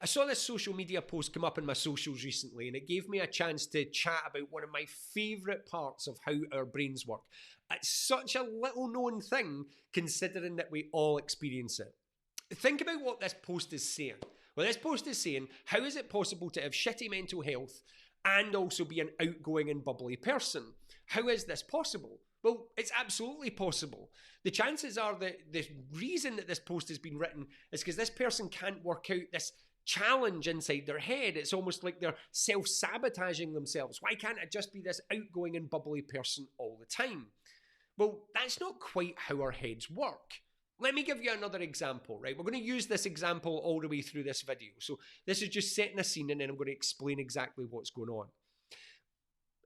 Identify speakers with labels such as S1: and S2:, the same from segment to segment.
S1: I saw this social media post come up in my socials recently, and it gave me a chance to chat about one of my favourite parts of how our brains work. It's such a little known thing, considering that we all experience it. Think about what this post is saying. Well, this post is saying, how is it possible to have shitty mental health and also be an outgoing and bubbly person? How is this possible? Well, it's absolutely possible. The chances are that the reason that this post has been written is because this person can't work out this challenge inside their head. It's almost like they're self-sabotaging themselves. Why can't I just be this outgoing and bubbly person all the time? Well, that's not quite how our heads work. Let me give you another example, right? We're going to use this example all the way through this video. So this is just setting a scene, and then I'm going to explain exactly what's going on.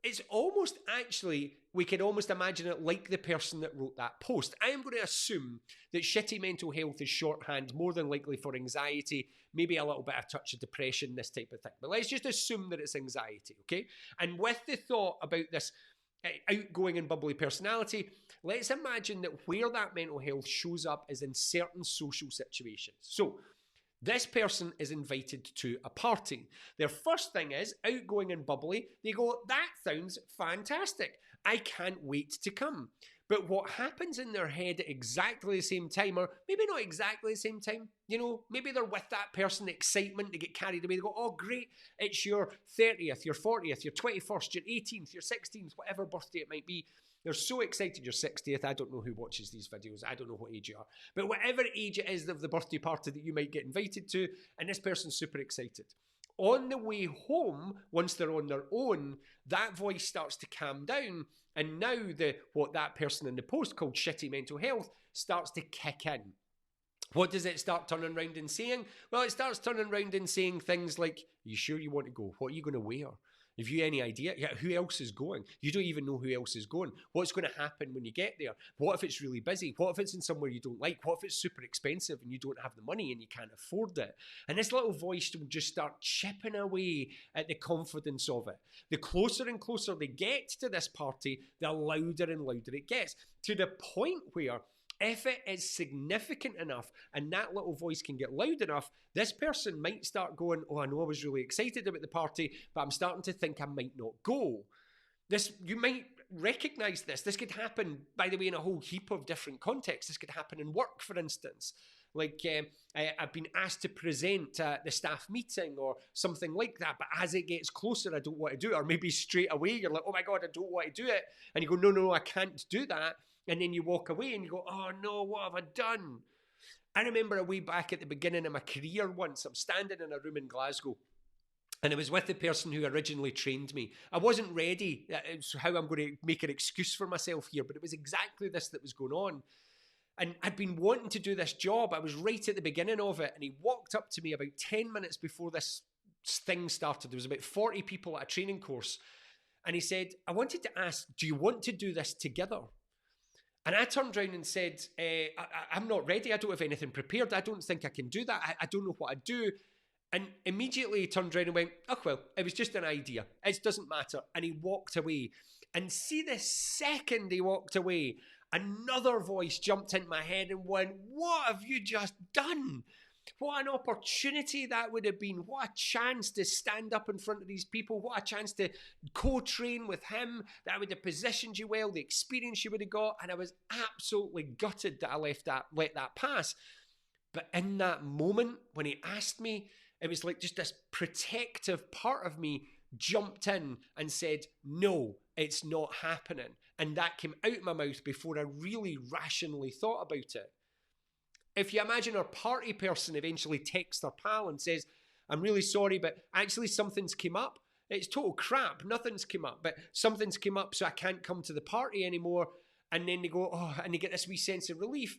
S1: It's almost actually, we could almost imagine it like the person that wrote that post. I am going to assume that shitty mental health is shorthand, more than likely for anxiety, maybe a little bit of touch of depression, this type of thing. But let's just assume that it's anxiety, okay? And with the thought about this outgoing and bubbly personality, let's imagine that where that mental health shows up is in certain social situations. So this person is invited to a party. Their first thing is outgoing and bubbly. They go, that sounds fantastic. I can't wait to come. But what happens in their head at exactly the same time, or maybe not exactly the same time, you know, maybe they're with that person, excitement, they get carried away. They go, oh, great, it's your 30th, your 40th, your 21st, your 18th, your 16th, whatever birthday it might be. They're so excited, your 60th. I don't know who watches these videos. I don't know what age you are. But whatever age it is of the birthday party that you might get invited to, and this person's super excited. On the way home, once they're on their own, that voice starts to calm down, and now what that person in the post called shitty mental health starts to kick in. What does it start turning around and saying? Well, it starts turning around and saying things like, are you sure you want to go? What are you going to wear? Have you any idea? Yeah, who else is going? You don't even know who else is going. What's going to happen when you get there? What if it's really busy? What if it's in somewhere you don't like? What if it's super expensive and you don't have the money and you can't afford it? And this little voice will just start chipping away at the confidence of it. The closer and closer they get to this party, the louder and louder it gets, to the point where if it is significant enough and that little voice can get loud enough, this person might start going, oh, I know I was really excited about the party, but I'm starting to think I might not go. You might recognize this. This could happen, by the way, in a whole heap of different contexts. This could happen in work, for instance. Like I've been asked to present at the staff meeting or something like that, but as it gets closer, I don't want to do it. Or maybe straight away, you're like, oh my God, I don't want to do it. And you go, no, I can't do that. And then you walk away and you go, oh no, what have I done? I remember a way back at the beginning of my career once, I'm standing in a room in Glasgow, and I was with the person who originally trained me. I wasn't ready. It's how I'm going to make an excuse for myself here, but it was exactly this that was going on. And I'd been wanting to do this job. I was right at the beginning of it, and he walked up to me about 10 minutes before this thing started. There was about 40 people at a training course, and he said, I wanted to ask, do you want to do this together? And I turned around and said, I'm not ready. I don't have anything prepared. I don't think I can do that. I don't know what I'd do. And immediately he turned around and went, oh, well, it was just an idea. It doesn't matter. And he walked away. And see, the second he walked away, another voice jumped into my head and went, what have you just done? What an opportunity that would have been. What a chance to stand up in front of these people. What a chance to co-train with him. That would have positioned you well, the experience you would have got. And I was absolutely gutted that I let that pass. But in that moment, when he asked me, it was like just this protective part of me jumped in and said, no, it's not happening. And that came out of my mouth before I really rationally thought about it. If you imagine our party person eventually texts their pal and says, I'm really sorry, but actually something's came up. It's total crap. Nothing's came up, but something's came up, so I can't come to the party anymore. And then they go, oh, and they get this wee sense of relief.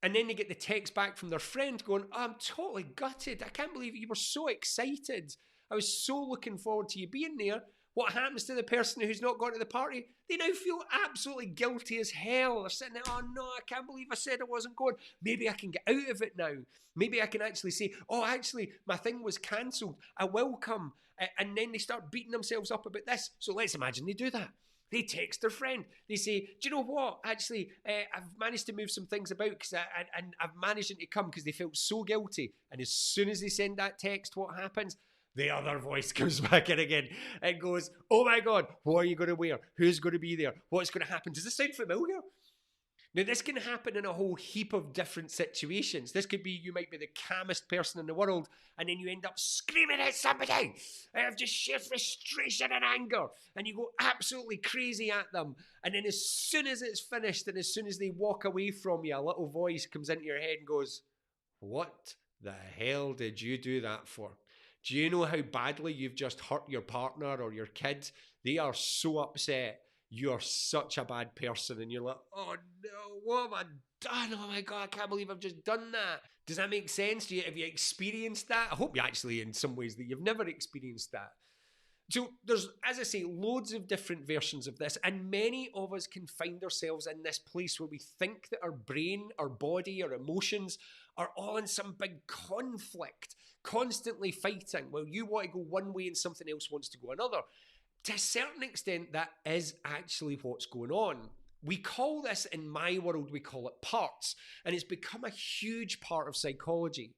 S1: And then they get the text back from their friend going, oh, I'm totally gutted. I can't believe you were so excited. I was so looking forward to you being there. What happens to the person who's not gone to the party? They now feel absolutely guilty as hell. They're sitting there, oh no, I can't believe I said I wasn't going. Maybe I can get out of it now. Maybe I can actually say, oh, actually, my thing was cancelled. I will come. And then they start beating themselves up about this. So let's imagine they do that. They text their friend. They say, do you know what? Actually, I've managed to move some things about because I've managed them to come because they felt so guilty. And as soon as they send that text, what happens? The other voice comes back in again and goes, oh my God, what are you going to wear? Who's going to be there? What's going to happen? Does this sound familiar? Now, this can happen in a whole heap of different situations. This could be you might be the calmest person in the world, and then you end up screaming at somebody out of just sheer frustration and anger, and you go absolutely crazy at them. And then as soon as it's finished, and as soon as they walk away from you, a little voice comes into your head and goes, what the hell did you do that for? Do you know how badly you've just hurt your partner or your kid? They are so upset. You're such a bad person, and you're like, oh no, what have I done? Oh my God, I can't believe I've just done that. Does that make sense? Have you experienced that? I hope you actually, in some ways, that you've never experienced that. So there's, as I say, loads of different versions of this, and many of us can find ourselves in this place where we think that our brain, our body, our emotions are all in some big conflict, constantly fighting. Well, you want to go one way and something else wants to go another. To a certain extent, that is actually what's going on. We call this, in my world, we call it parts, and it's become a huge part of psychology.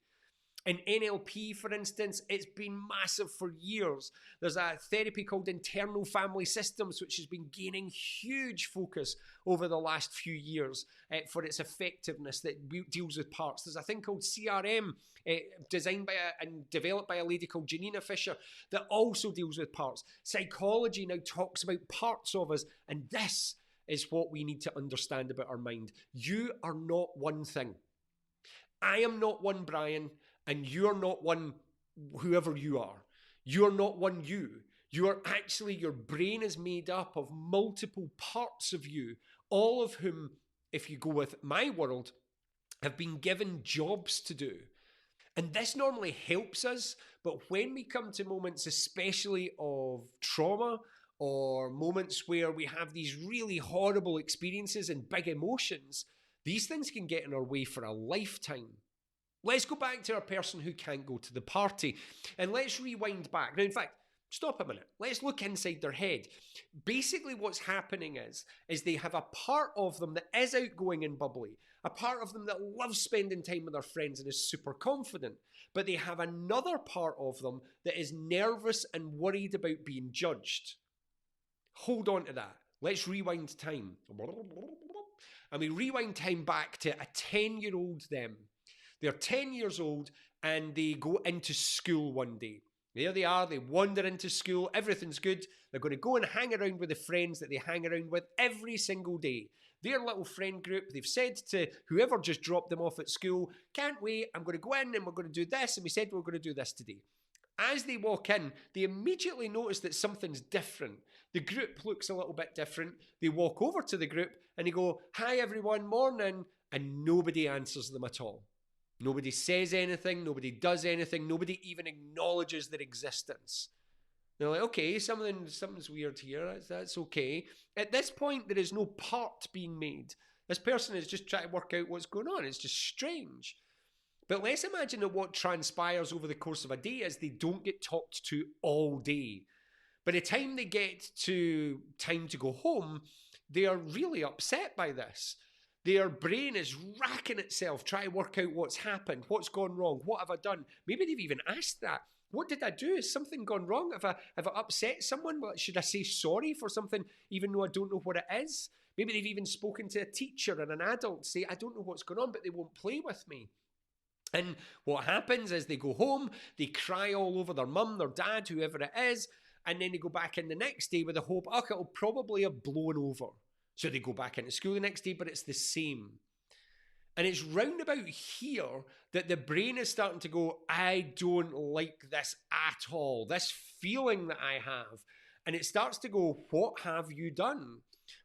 S1: In NLP, for instance, it's been massive for years. There's a therapy called internal family systems, which has been gaining huge focus over the last few years for its effectiveness that deals with parts. There's a thing called CRM, designed by and developed by a lady called Janina Fisher, that also deals with parts. Psychology now talks about parts of us, and this is what we need to understand about our mind. You are not one thing. I am not one Brian, and you're not one whoever you are. You're not one you. You are actually, your brain is made up of multiple parts of you, all of whom, if you go with my world, have been given jobs to do. And this normally helps us, but when we come to moments especially of trauma or moments where we have these really horrible experiences and big emotions, these things can get in our way for a lifetime. Let's go back to our person who can't go to the party, and let's rewind back. Now, in fact, stop a minute. Let's look inside their head. Basically, what's happening is they have a part of them that is outgoing and bubbly, a part of them that loves spending time with their friends and is super confident, but they have another part of them that is nervous and worried about being judged. Hold on to that. Let's rewind time. And we rewind time back to a 10-year-old them. They're 10 years old and they go into school one day. There they are, they wander into school, everything's good. They're going to go and hang around with the friends that they hang around with every single day. Their little friend group, they've said to whoever just dropped them off at school, can't wait, I'm going to go in and we're going to do this, and we said we're going to do this today. As they walk in, they immediately notice that something's different. The group looks a little bit different. They walk over to the group and they go, hi everyone, morning, and nobody answers them at all. Nobody says anything, nobody does anything, nobody even acknowledges their existence. They're like, okay, something's weird here, that's okay. At this point, there is no part being made. This person is just trying to work out what's going on. It's just strange. But let's imagine that what transpires over the course of a day is they don't get talked to all day. By the time they get to time to go home, they are really upset by this. Their brain is racking itself trying to work out what's happened, what's gone wrong, what have I done? Maybe they've even asked that. What did I do? Has something gone wrong? Have I upset someone? Should I say sorry for something even though I don't know what it is? Maybe they've even spoken to a teacher and an adult, say, I don't know what's going on, but they won't play with me. And what happens is they go home, they cry all over their mum, their dad, whoever it is, and then they go back in the next day with the hope, oh, it'll probably have blown over. So they go back into school the next day, but it's the same. And it's round about here that the brain is starting to go, I don't like this at all, this feeling that I have. And it starts to go, what have you done?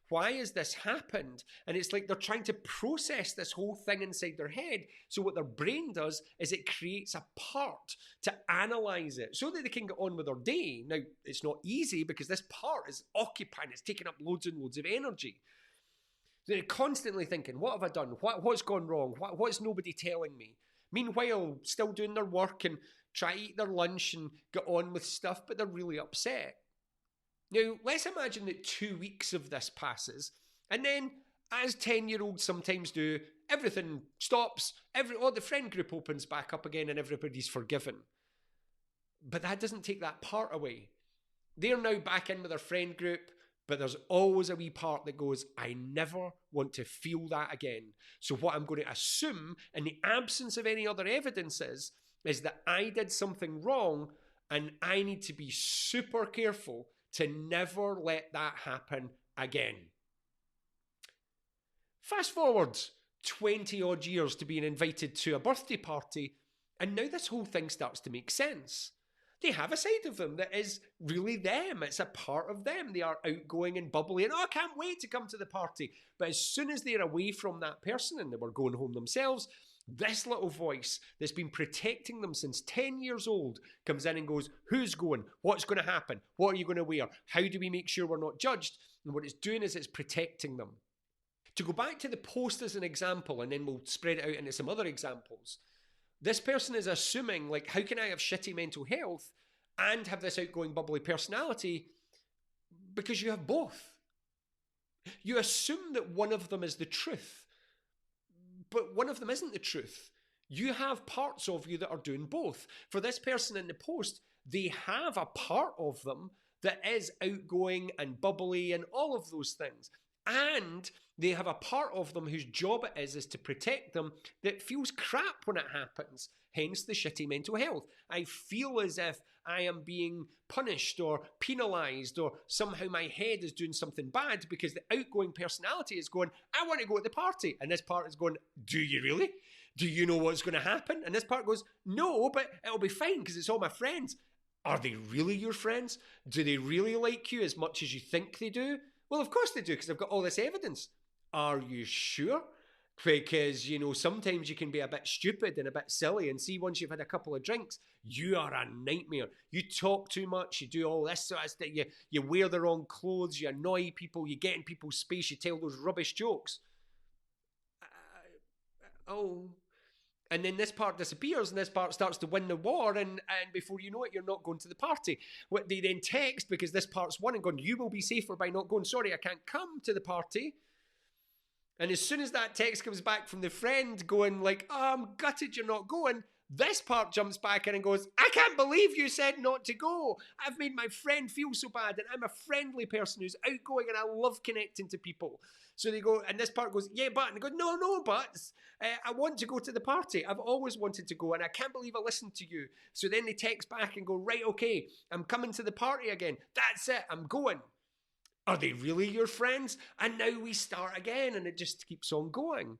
S1: Why has this happened? And it's like they're trying to process this whole thing inside their head. So what their brain does is it creates a part to analyze it so that they can get on with their day. Now, it's not easy because this part is occupying, it's taking up loads and loads of energy. They're constantly thinking, what have I done? What's gone wrong? What's nobody telling me? Meanwhile, still doing their work and try to eat their lunch and get on with stuff, but they're really upset. Now, let's imagine that 2 weeks of this passes, and then, as 10-year-olds sometimes do, everything stops, the friend group opens back up again, and everybody's forgiven. But that doesn't take that part away. They're now back in with their friend group, but there's always a wee part that goes, I never want to feel that again. So what I'm going to assume, in the absence of any other evidence, is that I did something wrong, and I need to be super careful to never let that happen again. Fast forward 20 odd years to being invited to a birthday party, and now this whole thing starts to make sense. They have a side of them that is really them. It's a part of them. They are outgoing and bubbly and, I can't wait to come to the party. But as soon as they're away from that person and they were going home themselves, this little voice that's been protecting them since 10 years old comes in and goes, who's going? What's going to happen? What are you going to wear? How do we make sure we're not judged? And what it's doing is it's protecting them. To go back to the post as an example, and then we'll spread it out into some other examples. This person is assuming, like, how can I have shitty mental health and have this outgoing, bubbly personality? Because you have both. You assume that one of them is the truth, but one of them isn't the truth. You have parts of you that are doing both. For this person in the post, they have a part of them that is outgoing and bubbly and all of those things. And they have a part of them whose job it is to protect them that feels crap when it happens, hence the shitty mental health. I feel as if I am being punished or penalised, or somehow my head is doing something bad, because the outgoing personality is going, I want to go to the party. And this part is going, do you really? Do you know what's going to happen? And this part goes, no, but it'll be fine because it's all my friends. Are they really your friends? Do they really like you as much as you think they do? Well, of course they do, because I've got all this evidence. Are you sure? Because, sometimes you can be a bit stupid and a bit silly, and see, once you've had a couple of drinks, you are a nightmare. You talk too much, you do all this sort of stuff, you wear the wrong clothes, you annoy people, you get in people's space, you tell those rubbish jokes. And then this part disappears, and this part starts to win the war, and before you know it, you're not going to the party. What they then text, because this part's won, and going, you will be safer by not going. Sorry, I can't come to the party. And as soon as that text comes back from the friend going like, I'm gutted you're not going, this part jumps back in and goes, I can't believe you said not to go. I've made my friend feel so bad, and I'm a friendly person who's outgoing, and I love connecting to people. So they go, and this part goes, yeah, but. And they go, no, but. I want to go to the party. I've always wanted to go, and I can't believe I listened to you. So then they text back and go, right, okay, I'm coming to the party again. That's it, I'm going. Are they really your friends? And now we start again, and it just keeps on going.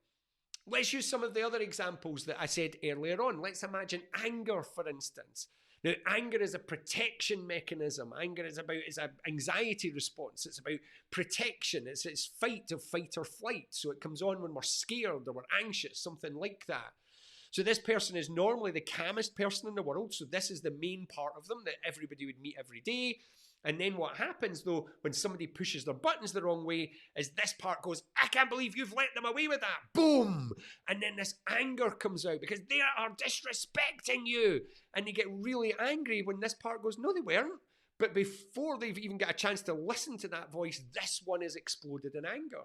S1: Let's use some of the other examples that I said earlier on. Let's imagine anger, for instance. Now, anger is a protection mechanism. Anger is an anxiety response. It's about protection. It's fight or flight. So it comes on when we're scared or we're anxious, something like that. So this person is normally the calmest person in the world. So this is the main part of them that everybody would meet every day. And then what happens, though, when somebody pushes their buttons the wrong way, is this part goes, I can't believe you've let them away with that. Boom! And then this anger comes out because they are disrespecting you. And they get really angry when this part goes, no, they weren't. But before they've even got a chance to listen to that voice, this one is exploded in anger.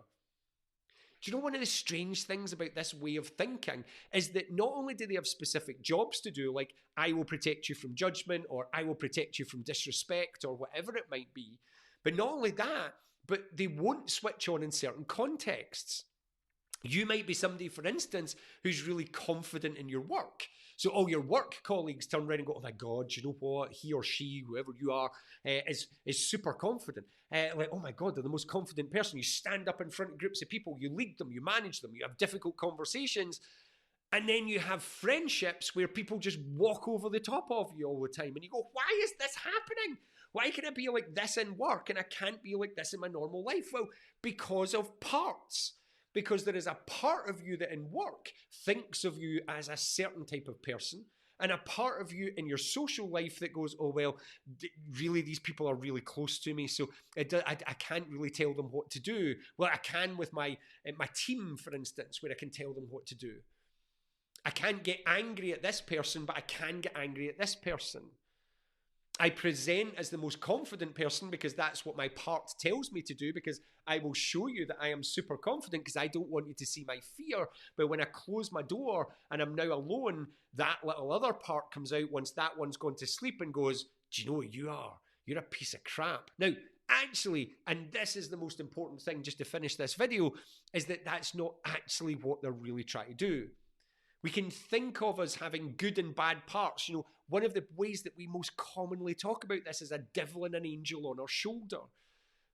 S1: Do you know one of the strange things about this way of thinking is that not only do they have specific jobs to do, like I will protect you from judgment or I will protect you from disrespect or whatever it might be, but not only that, but they won't switch on in certain contexts. You might be somebody, for instance, who's really confident in your work. So all your work colleagues turn around and go, oh my God, you know what? He or she, whoever you are, is super confident. Like, oh my God, they're the most confident person. You stand up in front of groups of people, you lead them, you manage them, you have difficult conversations. And then you have friendships where people just walk over the top of you all the time. And you go, why is this happening? Why can I be like this in work and I can't be like this in my normal life? Well, because of parts. Because there is a part of you that in work thinks of you as a certain type of person, and a part of you in your social life that goes, oh, well, really, these people are really close to me, so I can't really tell them what to do. Well, I can with my team, for instance, where I can tell them what to do. I can't get angry at this person, but I can get angry at this person. I present as the most confident person because that's what my part tells me to do, because I will show you that I am super confident because I don't want you to see my fear. But when I close my door and I'm now alone, that little other part comes out once that one's gone to sleep and goes, do you know what you are? You're a piece of crap. Now, actually, and this is the most important thing just to finish this video, is that that's not actually what they're really trying to do. We can think of as having good and bad parts. You know, one of the ways that we most commonly talk about this is a devil and an angel on our shoulder.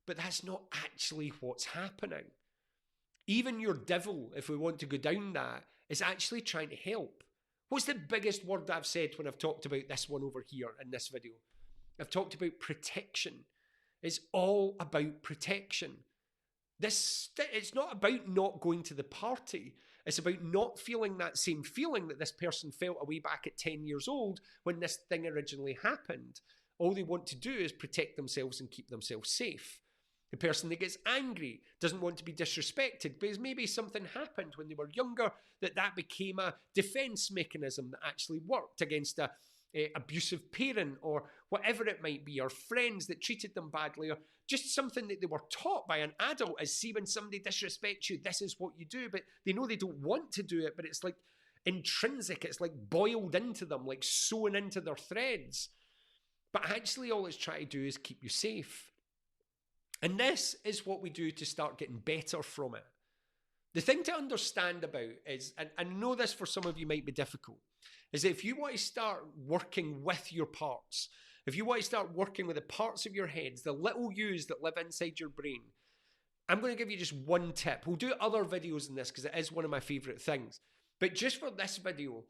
S1: But that's not actually what's happening. Even your devil, if we want to go down that, is actually trying to help. What's the biggest word I've said when I've talked about this one over here in this video? I've talked about protection. It's all about protection. It's not about not going to the party. It's about not feeling that same feeling that this person felt a way back at 10 years old when this thing originally happened. All they want to do is protect themselves and keep themselves safe. The person that gets angry doesn't want to be disrespected because maybe something happened when they were younger that became a defense mechanism that actually worked against a abusive parent or whatever it might be, or friends that treated them badly, or just something that they were taught by an adult is, see, when somebody disrespects you, this is what you do. But they know they don't want to do it, but it's like intrinsic, it's like boiled into them, like sewn into their threads. But actually all it's trying to do is keep you safe. And this is what we do to start getting better from it. The thing to understand about is, and I know this for some of you might be difficult, is that if you want to start working with your parts, if you want to start working with the parts of your heads, the little yous that live inside your brain, I'm going to give you just one tip. We'll do other videos in this because it is one of my favorite things. But just for this video,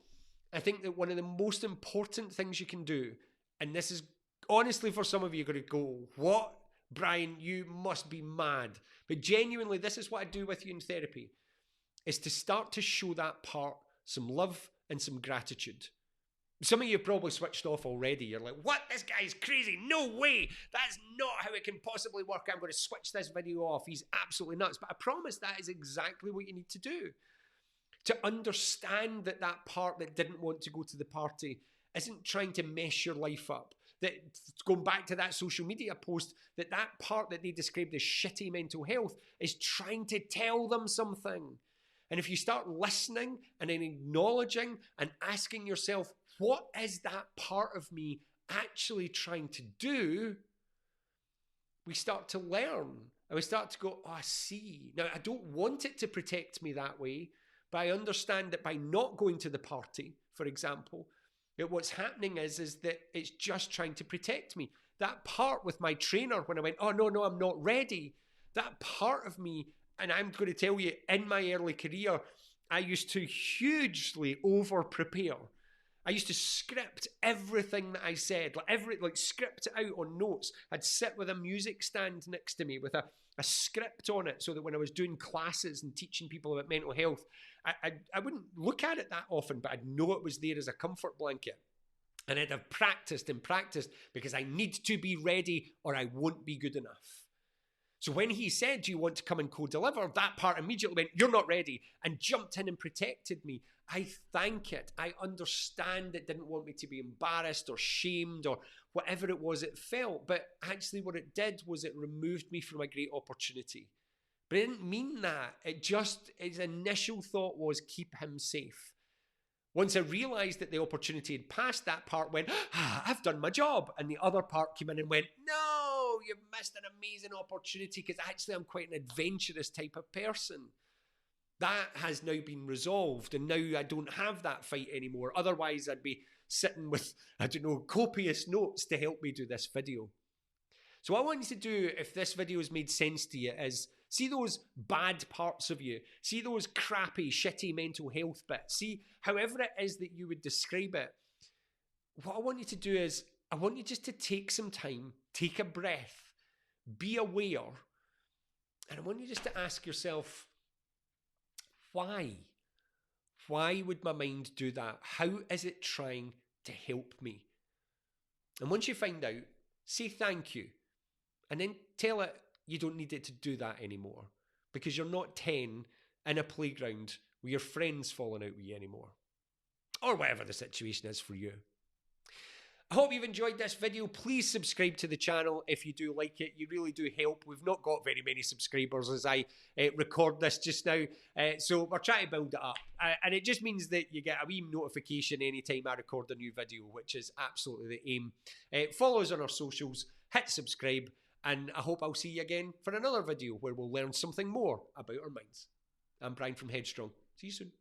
S1: I think that one of the most important things you can do, and this is honestly for some of you going to go, what? Brian, you must be mad. But genuinely, this is what I do with you in therapy, is to start to show that part some love and some gratitude. Some of you probably switched off already. You're like, what? This guy's crazy. No way. That's not how it can possibly work. I'm going to switch this video off. He's absolutely nuts. But I promise that is exactly what you need to do. To understand that that part that didn't want to go to the party isn't trying to mess your life up. That, going back to that social media post, that part that they described as shitty mental health is trying to tell them something. And if you start listening and then acknowledging and asking yourself, what is that part of me actually trying to do? We start to learn and we start to go, oh, I see. Now, I don't want it to protect me that way, but I understand that by not going to the party, for example, that what's happening is that it's just trying to protect me. That part with my trainer when I went, oh, no, I'm not ready. That part of me, and I'm going to tell you, in my early career, I used to hugely over-prepare. I used to script everything that I said, script it out on notes. I'd sit with a music stand next to me with a script on it so that when I was doing classes and teaching people about mental health, I wouldn't look at it that often, but I'd know it was there as a comfort blanket. And I'd have practiced and practiced because I need to be ready or I won't be good enough. So when he said, do you want to come and co-deliver? That part immediately went, you're not ready, and jumped in and protected me. I thank it. I understand it didn't want me to be embarrassed or shamed or whatever it was it felt. But actually what it did was it removed me from a great opportunity. But it didn't mean that. His initial thought was keep him safe. Once I realized that the opportunity had passed, that part went, I've done my job. And the other part came in and went, no, you've missed an amazing opportunity because actually I'm quite an adventurous type of person. That has now been resolved, and now I don't have that fight anymore. Otherwise, I'd be sitting with, copious notes to help me do this video. So what I want you to do, if this video has made sense to you, is see those bad parts of you. See those crappy, shitty mental health bits. See however it is that you would describe it. What I want you to do is, I want you just to take some time, take a breath, be aware, and I want you just to ask yourself, why? Why would my mind do that? How is it trying to help me? And once you find out, say thank you. And then tell it you don't need it to do that anymore. Because you're not 10 in a playground with your friends falling out with you anymore. Or whatever the situation is for you. I hope you've enjoyed this video. Please subscribe to the channel if you do like it. You really do help. We've not got very many subscribers as I record this just now. So we're trying to build it up. And it just means that you get a wee notification anytime I record a new video, which is absolutely the aim. Follow us on our socials, hit subscribe, and I hope I'll see you again for another video where we'll learn something more about our minds. I'm Brian from Headstrong. See you soon.